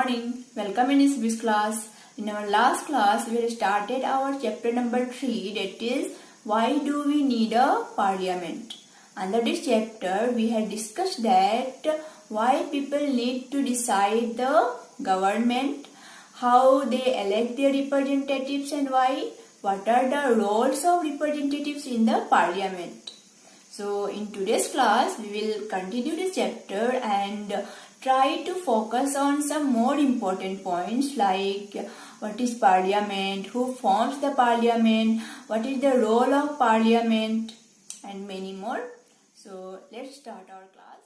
morning. Welcome in this class. In our last class, we started our chapter number 3, that is, why do we need a parliament? Under this chapter, we had discussed that why people need to decide the government, how they elect their representatives and why, what are the roles of representatives in the parliament. So in today's class, we will continue this chapter and try to focus on some more important points like what is parliament, who forms the parliament, what is the role of parliament, and many more. So let's start our class.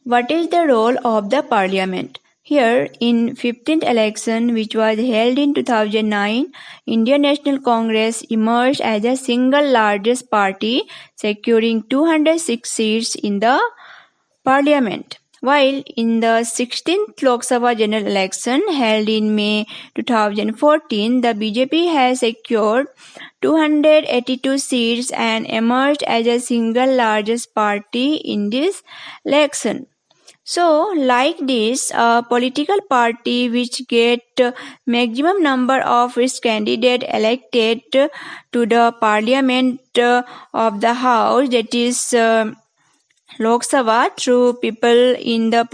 What is the role of the parliament? Here, in 15th election, which was held in 2009, Indian National Congress emerged as the single largest party, securing 206 seats in the parliament. While in the 16th Lok Sabha general election held in May 2014, the BJP has secured 282 seats and emerged as a single largest party in this election. So, like this, a political party which get maximum number of its candidate elected to the parliament of the house, that is Lok Sabha, through people in the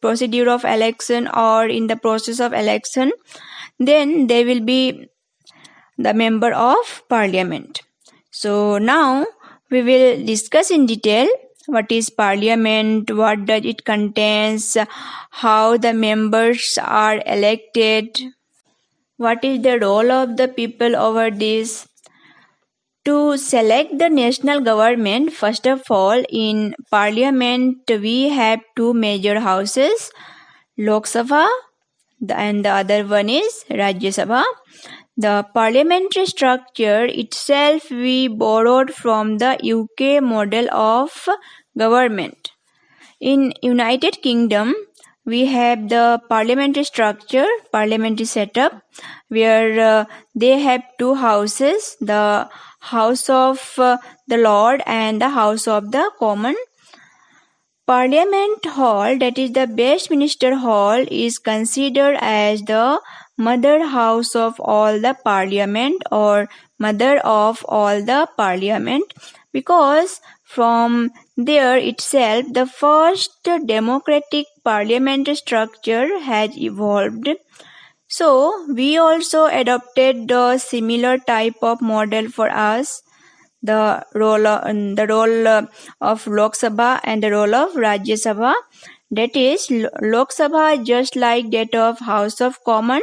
procedure of election or in the process of election, then they will be the member of parliament. So now we will discuss in detail what is parliament, what does it contains, how the members are elected, what is the role of the people over this. To select the national government, first of all, in parliament we have two major houses, Lok Sabha and the other one is Rajya Sabha. The parliamentary structure itself we borrowed from the UK model of government. In United Kingdom, we have the parliamentary structure, parliamentary setup, where they have two houses, the House of the Lord and the House of the Common. Parliament Hall, that is the Westminster Hall, is considered as the mother house of all the parliament or mother of all the parliament, because from there itself the first democratic parliamentary structure has evolved. So we also adopted the similar type of model for us, the role of Lok Sabha and the role of Rajya Sabha. That is, Lok Sabha just like that of House of Common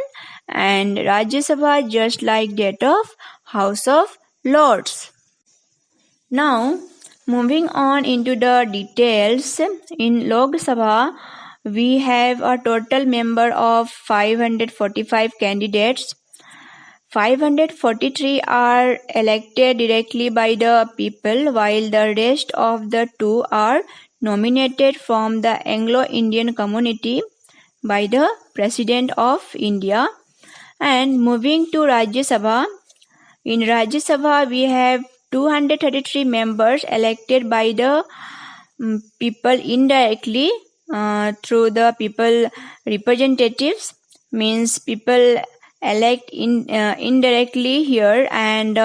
and Rajya Sabha just like that of House of Lords. Now, moving on into the details, in Lok Sabha, we have a total member of 545 candidates. 543 are elected directly by the people, while the rest of the two are nominated from the Anglo-Indian community by the President of India. And moving to Rajya Sabha, in Rajya Sabha we have 233 members elected by the people indirectly through the people representatives, means people elect indirectly here, and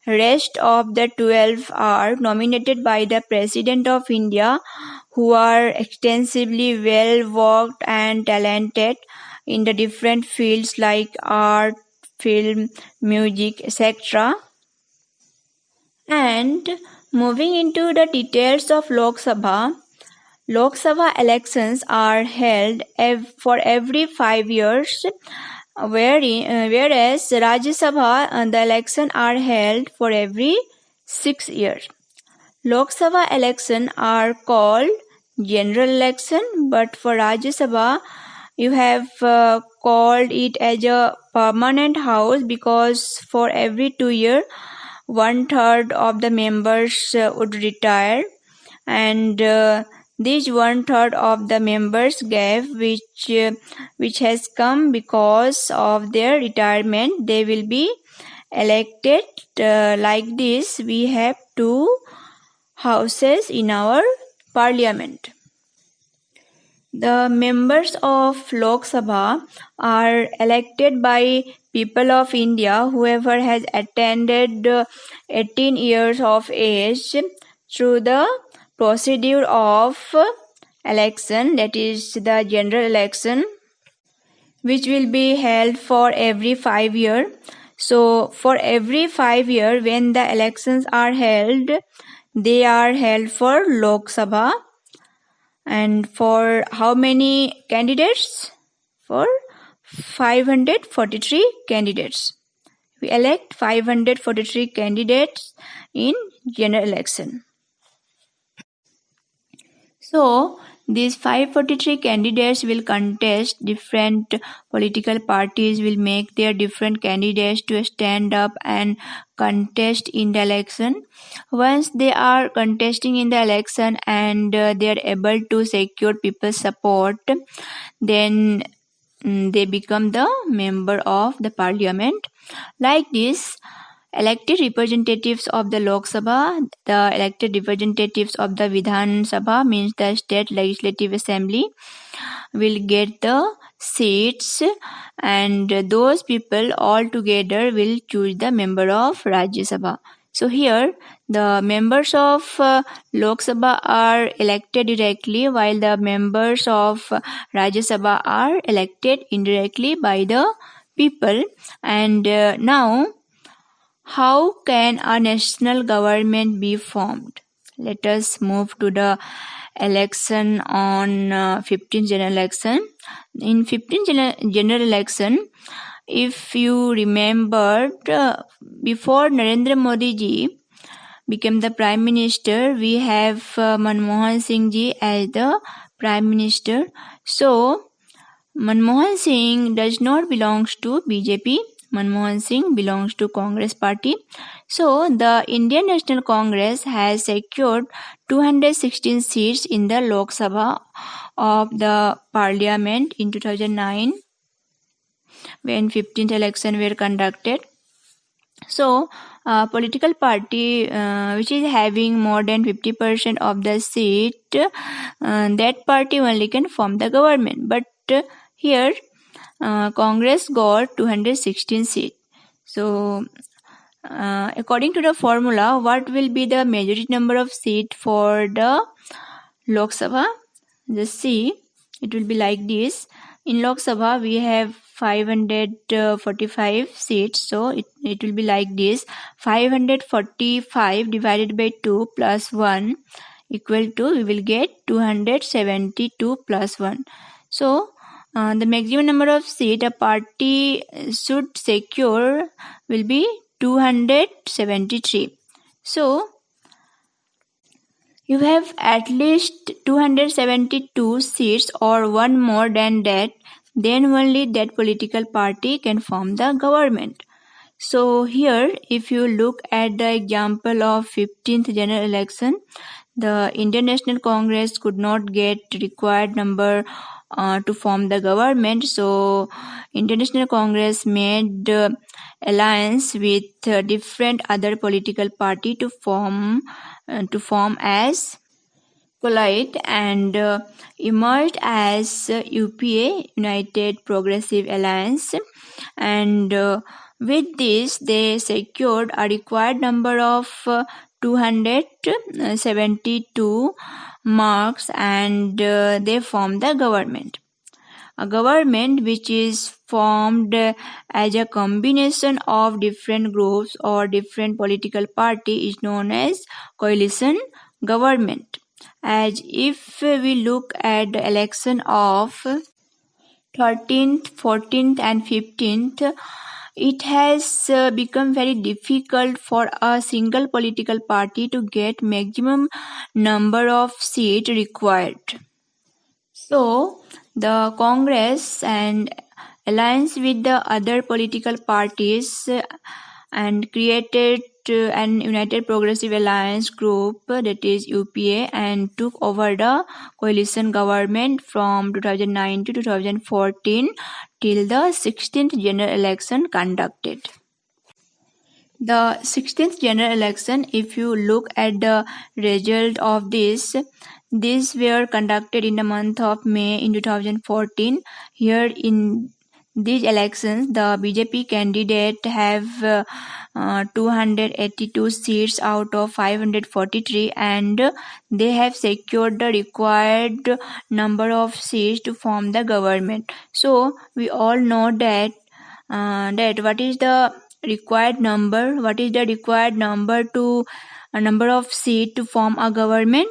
rest of the 12 are nominated by the President of India, who are extensively well worked and talented in the different fields like art, film, music, etc. And moving into the details of Lok Sabha elections are held for every 5 years, whereas Rajya Sabha the elections are held for every 6 years. Lok Sabha elections are called general election, but for Rajya Sabha you have called it as a permanent house, because for every 2 years 1/3 of the members would retire, and this 1/3 of the members gave, which has come because of their retirement, they will be elected. Like this, we have two houses in our parliament. The members of Lok Sabha are elected by people of India, whoever has attained 18 years of age, through the procedure of election, that is the general election, which will be held for every 5 years. So for every 5 years when the elections are held, they are held for Lok Sabha. And for how many candidates? For 543 candidates. We elect 543 candidates in general election. So, these 543 candidates will contest. Different political parties will make their different candidates to stand up and contest in the election. Once they are contesting in the election and they are able to secure people's support, then they become the member of the parliament. Like this, elected representatives of the Lok Sabha, the elected representatives of the Vidhan Sabha, means the state legislative assembly, will get the seats, and those people all together will choose the member of Rajya Sabha. So here the members of Lok Sabha are elected directly, while the members of Rajya Sabha are elected indirectly by the people. And now, how can a national government be formed? Let us move to the election on 15th general election. In 15th general election, if you remembered, before Narendra Modi ji became the Prime Minister, we have Manmohan Singh ji as the Prime Minister. So, Manmohan Singh does not belong to BJP. Manmohan Singh belongs to Congress party. So, the Indian National Congress has secured 216 seats in the Lok Sabha of the Parliament in 2009 when 15th election were conducted. So, political party which is having more than 50% of the seat, that party only can form the government. But here, Congress got 216 seats. So, according to the formula, what will be the majority number of seats for the Lok Sabha? Just see, it will be like this. In Lok Sabha, we have 545 seats, so it will be like this. 545 divided by 2 plus 1 equal to, we will get 272 plus 1. So, the maximum number of seats a party should secure will be 273. So, you have at least 272 seats or one more than that, then only that political party can form the government. So here, if you look at the example of 15th general election, the Indian National Congress could not get required number to form the government. So Indian National Congress made alliance with different other political party to form as collide and emerged as UPA, United Progressive Alliance, and with this they secured a required number of 272 marks, and they formed the government. A government which is formed as a combination of different groups or different political party is known as coalition government. As if we look at the election of 13th, 14th and 15th, it has become very difficult for a single political party to get maximum number of seats required. So, the Congress and alliance with the other political parties and created an United Progressive Alliance group, that is UPA, and took over the coalition government from 2009 to 2014 till the 16th general election conducted. The 16th general election, if you look at the result of these were conducted in the month of May in 2014. Here in these elections, the BJP candidate have 282 seats out of 543, and they have secured the required number of seats to form the government. So we all know that what is the required number? What is the required number to a number of seats to form a government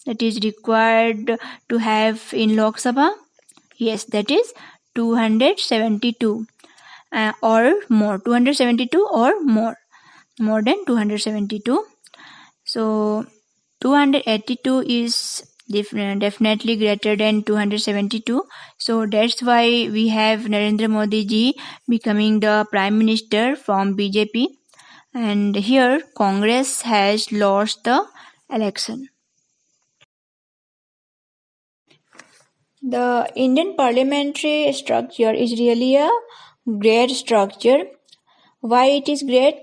that is required to have in Lok Sabha? Yes, that is 272 or more. 272 or more than 272. So 282 is definitely greater than 272. So that's why we have Narendra Modi ji becoming the Prime Minister from BJP. And here Congress has lost the election. The Indian parliamentary structure is really a great structure. Why it is great?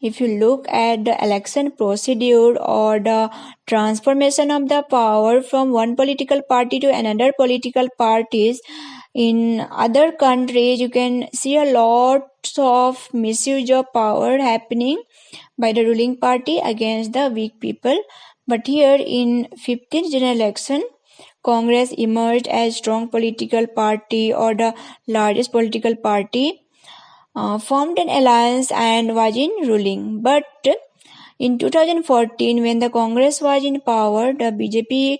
If you look at the election procedure or the transformation of the power from one political party to another political parties, in other countries you can see a lot of misuse of power happening by the ruling party against the weak people. But here in 15th general election, Congress emerged as strong political party or the largest political party, formed an alliance and was in ruling. But in 2014, when the Congress was in power, the BJP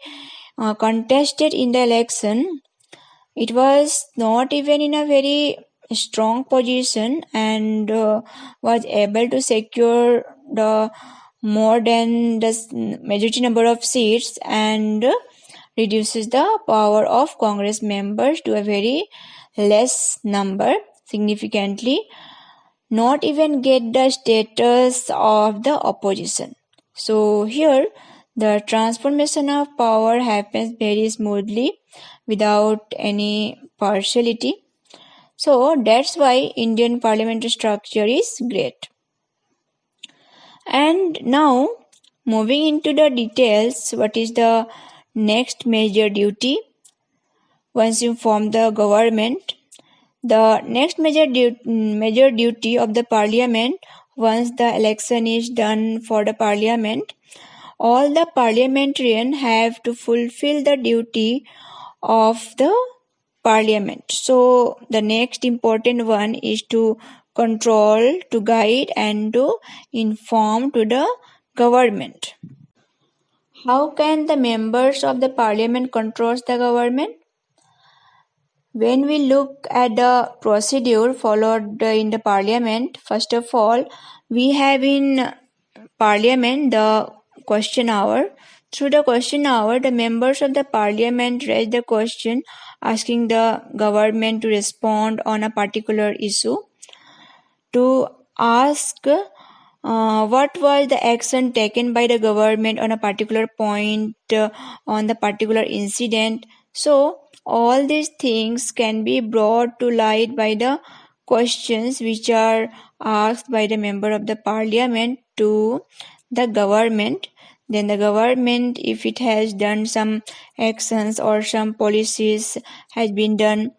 contested in the election. It was not even in a very strong position and was able to secure the more than the majority number of seats and reduces the power of Congress members to a very less number, significantly not even get the status of the opposition. So here the transformation of power happens very smoothly without any partiality. So that's why Indian parliamentary structure is great. And now moving into the details, what is the next major duty once you form the government? The next major duty of the parliament, once the election is done for the parliament, all the parliamentarians have to fulfill the duty of the parliament. So the next important one is to control, to guide and to inform to the government. How can the members of the parliament control the government? When we look at the procedure followed in the parliament, first of all, we have in parliament the question hour. Through the question hour, the members of the parliament raise the question asking the government to respond on a particular issue, to ask what was the action taken by the government on a particular point, on the particular incident. So all these things can be brought to light by the questions which are asked by the member of the parliament to the government. Then the government, if it has done some actions or some policies has been done,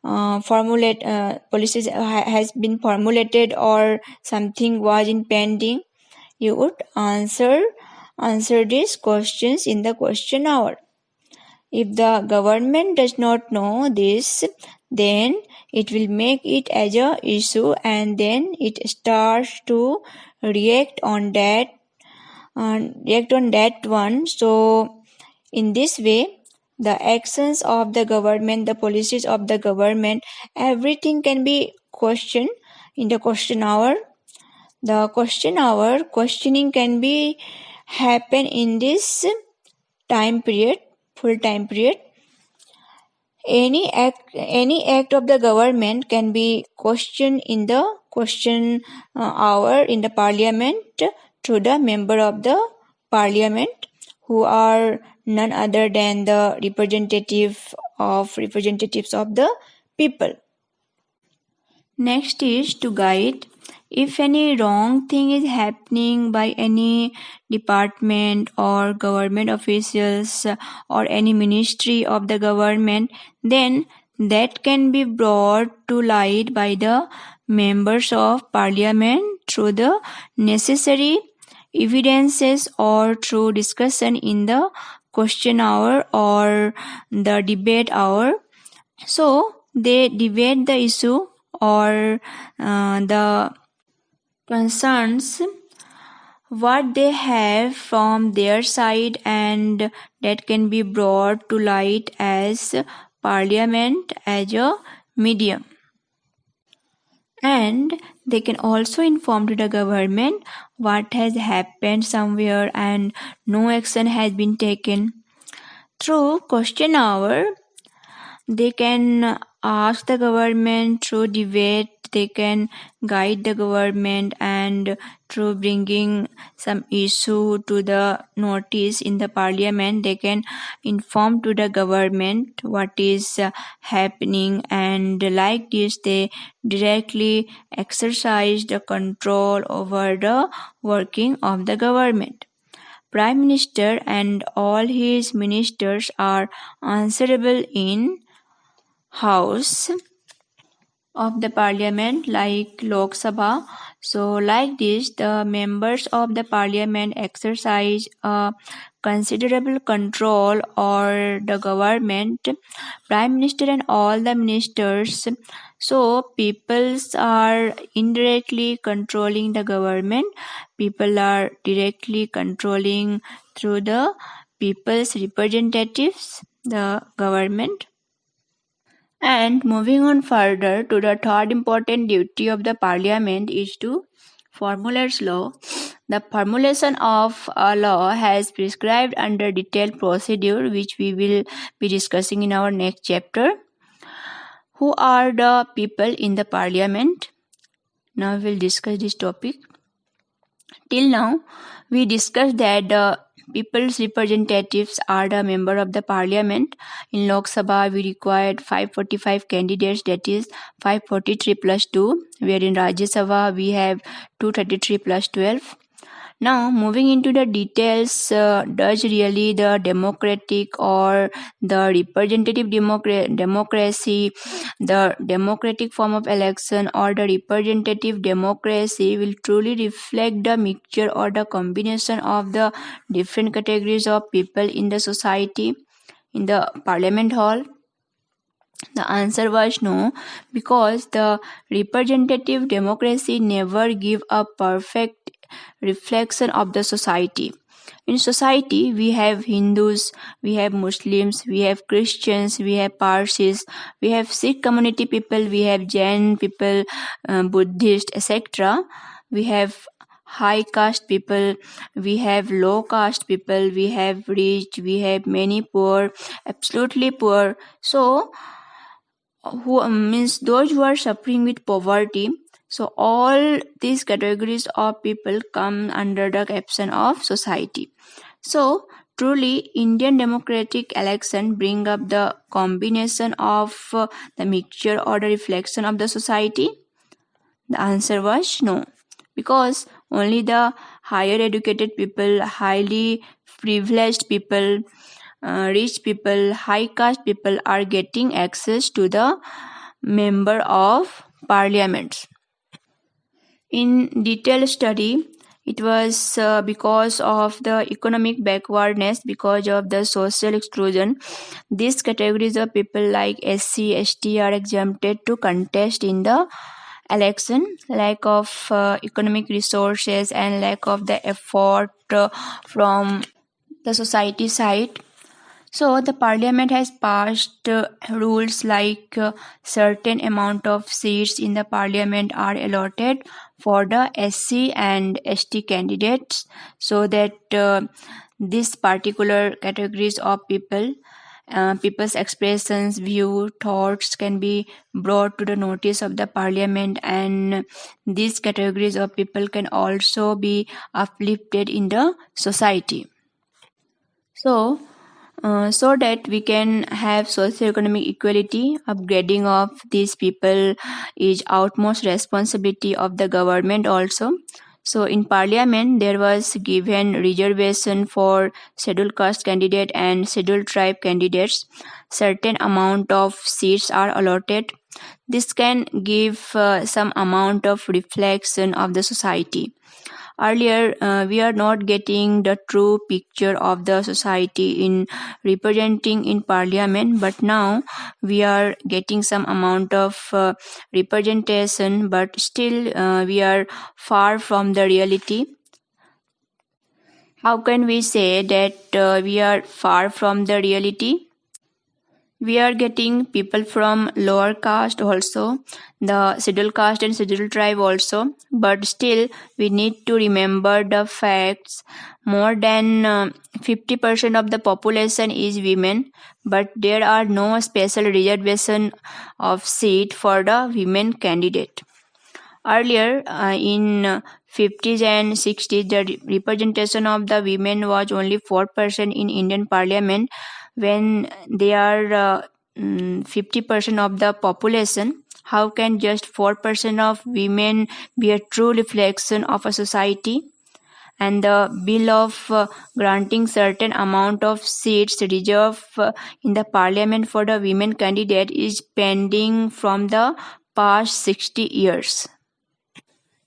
policies has been formulated or something was in pending, you would answer these questions in the question hour. If the government does not know this, then it will make it as a issue and then it starts to react on that one. So in this way, the actions of the government, the policies of the government, everything can be questioned in the question hour. The question hour questioning can be happen in this time period, full time period. Any act of the government can be questioned in the question hour in the parliament to the member of the parliament, who are none other than the representatives of the people. Next is to guide. If any wrong thing is happening by any department or government officials or any ministry of the government, then that can be brought to light by the members of parliament through the necessary evidences or through discussion in the question hour or the debate hour. So they debate the issue or the concerns what they have from their side, and that can be brought to light as parliament as a medium. And they can also inform to the government what has happened somewhere and no action has been taken. Through question hour, they can ask the government through debate, they can guide the government, and through bringing some issue to the notice in the parliament, they can inform to the government what is happening, and like this they directly exercise the control over the working of the government. Prime Minister and all his ministers are answerable in House of the Parliament like Lok Sabha. So like this, the members of the Parliament exercise a considerable control over the government, Prime Minister and all the ministers. So peoples are indirectly controlling the government. People are directly controlling through the people's representatives, the government. And moving on further to the third important duty of the parliament is to formulate law. The formulation of a law has prescribed under detailed procedure, which we will be discussing in our next chapter. Who are the people in the parliament? Now we will discuss this topic. Till now, we discussed that the people's representatives are the member of the parliament. In Lok Sabha, we required 545 candidates, that is 543 plus 2, where in Rajya Sabha, we have 233 plus 12. Now, moving into the details, does really the democratic or the representative democracy, the democratic form of election or the representative democracy will truly reflect the mixture or the combination of the different categories of people in the society, in the parliament hall? The answer was no, because the representative democracy never give a perfect reflection of the society. In society, we have Hindus, we have Muslims, we have Christians, we have Parsis, we have Sikh community people, we have Jain people, Buddhist, etc. We have high caste people, we have low caste people, we have rich, we have many poor, absolutely poor. So, who means those who are suffering with poverty. So all these categories of people come under the caption of society. So truly Indian democratic election bring up the combination of the mixture or the reflection of the society? The answer was no, because only the higher educated people, highly privileged people, rich people, high caste people are getting access to the member of parliament. In detailed study, it was because of the economic backwardness, because of the social exclusion. These categories of people like SC, ST are exempted to contest in the election. Lack of economic resources and lack of the effort from the society side. So the parliament has passed rules like certain amount of seats in the parliament are allotted for the SC and ST candidates, so that these particular categories of people, people's expressions, view, thoughts can be brought to the notice of the parliament, and these categories of people can also be uplifted in the society. So so that we can have socio-economic equality. Upgrading of these people is utmost responsibility of the government also. So in parliament there was given reservation for scheduled caste candidate and scheduled tribe candidates. Certain amount of seats are allotted. This can give some amount of reflection of the society. Earlier, we are not getting the true picture of the society in representing in parliament, but now we are getting some amount of representation, but still we are far from the reality. How can we say that we are far from the reality? We are getting people from lower caste also, the scheduled caste and scheduled tribe also, but still we need to remember the facts. More than 50% of the population is women, but there are no special reservation of seat for the women candidate. Earlier, in 50s and 60s, the representation of the women was only 4% in Indian Parliament. When they are 50% of the population, how can just 4% of women be a true reflection of a society? And the bill of granting certain amount of seats reserved in the parliament for the women candidate is pending from the past 60 years.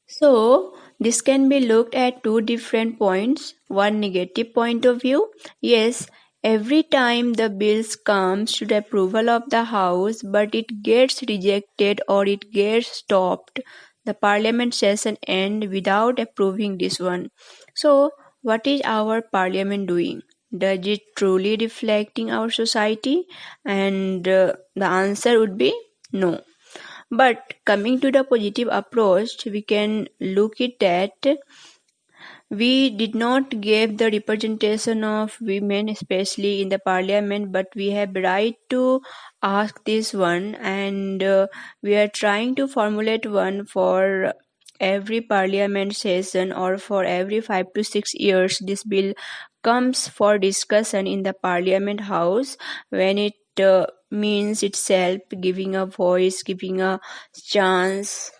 So, this can be looked at two different points. One negative point of view. Yes, every time the bills comes to the approval of the house, but it gets rejected or it gets stopped. The parliament session end without approving this one. So, what is our parliament doing? Does it truly reflecting our society? And the answer would be no. But coming to the positive approach, we can look at that we did not give the representation of women, especially in the parliament, but we have right to ask this one, and we are trying to formulate one for every parliament session or for every 5 to 6 years. This bill comes for discussion in the parliament house when it means itself giving a voice, giving a chance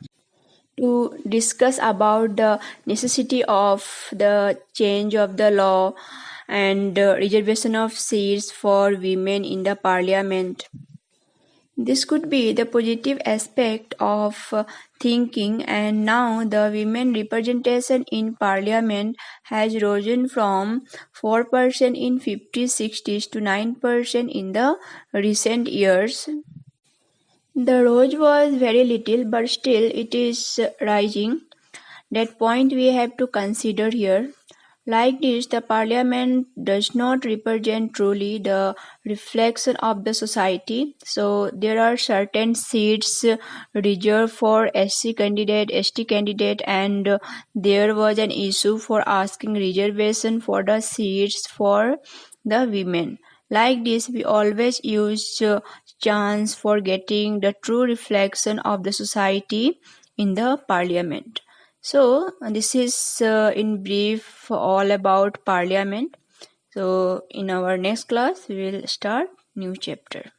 to discuss about the necessity of the change of the law and reservation of seats for women in the parliament. This could be the positive aspect of thinking, and now the women representation in parliament has risen from 4% in 50s 60s to 9% in the recent years. The rise was very little, but still it is rising. That point we have to consider here. Like this, the parliament does not represent truly the reflection of the society. So there are certain seats reserved for SC candidate, ST candidate, and there was an issue for asking reservation for the seats for the women. Like this, we always use chance for getting the true reflection of the society in the parliament. So, this is in brief all about parliament. So, in our next class, we will start new chapter.